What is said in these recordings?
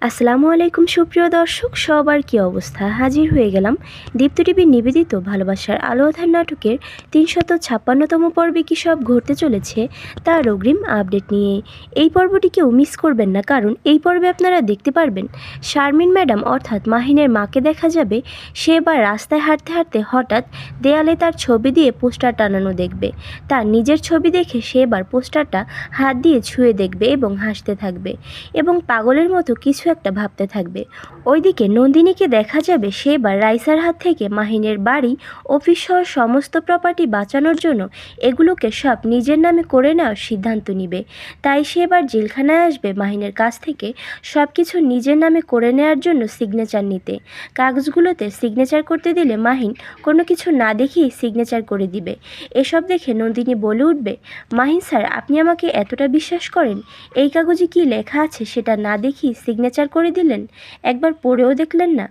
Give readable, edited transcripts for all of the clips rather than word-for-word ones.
আসসালামু আলাইকুম সুপ্রিয় দর্শক, সবার কি অবস্থা? হাজির হয়ে গেলাম দীপ্ত টিভির নিবেদিত ভালোবাসার আলো আঁধার নাটকের ৩৫৬তম পর্বে কী সব ঘটতে চলেছে তার অগ্রিম আপডেট নিয়ে। এই পর্বটি কেউ মিস করবেন না, কারণ এই পর্বে আপনারা দেখতে পারবেন শারমিন ম্যাডাম অর্থাৎ মাহিনের মাকে দেখা যাবে সে এবার রাস্তায় হাঁটতে হাঁটতে হঠাৎ দেয়ালে তার ছবি দিয়ে পোস্টার টানানো দেখবে। তার নিজের ছবি দেখে সে এবার পোস্টারটা হাত দিয়ে ছুঁয়ে দেখবে এবং হাসতে থাকবে এবং পাগলের মতো কিছু একটা ভাবতে থাকবে। ওইদিকে নন্দিনীকে দেখা যাবে সে এবার রাইসার হাত থেকে মাহিনের বাড়ি, অফিস সহ সমস্ত প্রপার্টি বাঁচানোর জন্য এগুলোকে সব নিজের নামে করে নেওয়ার সিদ্ধান্ত নিবে। তাই সে এবার জেলখানায় আসবে মাহিনের কাছ থেকে সব কিছু নিজের নামে করে নেওয়ার জন্য সিগনেচার নিতে। কাগজগুলোতে সিগনেচার করতে দিলে মাহিন কোনো কিছু না দেখেই সিগনেচার করে দিবে। এসব দেখে নন্দিনী বলে উঠবে, মাহিন স্যার, আপনি আমাকে এতটা বিশ্বাস করেন? এই কাগজে কি লেখা আছে সেটা না দেখেই সিগনেচার করে দিলেন, একবার পড়েও দেখলেন না?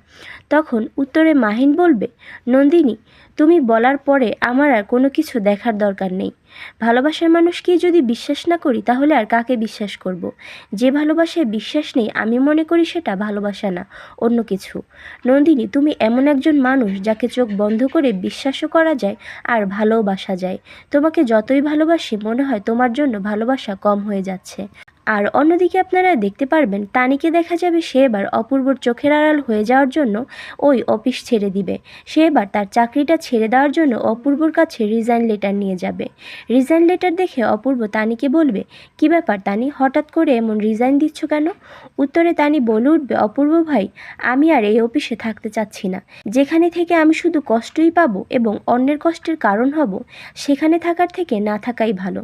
তখন উত্তরে মাহিন বলবে, নন্দিনী, তুমি বলার পরে আমার আর কোনো কিছু দেখার দরকার নেই। ভালোবাসার মানুষকেই যদি বিশ্বাস না করি তাহলে আর কাকে বিশ্বাস করব? যে ভালোবাসায় বিশ্বাস নেই আমি মনে করি সেটা ভালোবাসা না, অন্য কিছু। নন্দিনী, তুমি এমন একজন মানুষ যাকে চোখ বন্ধ করে বিশ্বাসও করা যায় আর ভালোবাসা যায়। তোমাকে যতই ভালোবাসি মনে হয় তোমার জন্য ভালোবাসা কম হয়ে যাচ্ছে। আর অন্যদিকে আপনারা দেখতে পারবেন তানিকে দেখা যাবে সে এবার অপূর্বর চোখের আড়াল হয়ে যাওয়ার জন্য ওই অফিস ছেড়ে দিবে। সে এবার তার চাকরিটা ছেড়ে দেওয়ার জন্য অপূর্বর কাছে রিজাইন লেটার নিয়ে যাবে। রিজাইন লেটার দেখে অপূর্ব তানিকে বলবে, কি ব্যাপার তানি, হঠাৎ করে এমন রিজাইন দিচ্ছ কেন? উত্তরে তানি বলে উঠবে, অপূর্ব ভাই, আমি আর এই অফিসে থাকতে চাচ্ছি না। যেখানে থেকে আমি শুধু কষ্টই পাবো এবং অন্যের কষ্টের কারণ হব, সেখানে থাকার থেকে না থাকাই ভালো।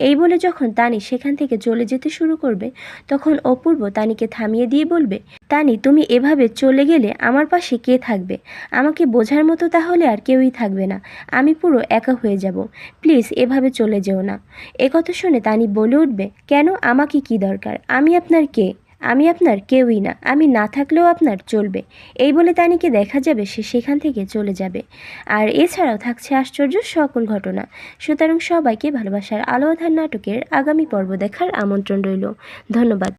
এই বলে যখন তানি সেখান থেকে চলে যেতে শুরু করবে তখন অপূর্ব তানিকে থামিয়ে দিয়ে বলবে, তানি, তুমি এভাবে চলে গেলে আমার পাশে কে থাকবে? আমাকে বোঝার মতো তাহলে আর কেউই থাকবে না, আমি পুরো একা হয়ে যাব। প্লিজ এভাবে চলে যেও না। একথা শুনে তানি বলে উঠবে, কেন, আমাকে কি দরকার? আমি আপনার কে? আমি আপনার কেউই না, আমি না থাকলেও আপনার চলবে। এই বলে তানিকে দেখা যাবে সে সেখান থেকে চলে যাবে। আর এছাড়াও থাকছে আশ্চর্য সকল ঘটনা। সুতরাং সবাইকে ভালোবাসার আলো আঁধার নাটকের আগামী পর্ব দেখার আমন্ত্রণ রইল। ধন্যবাদ।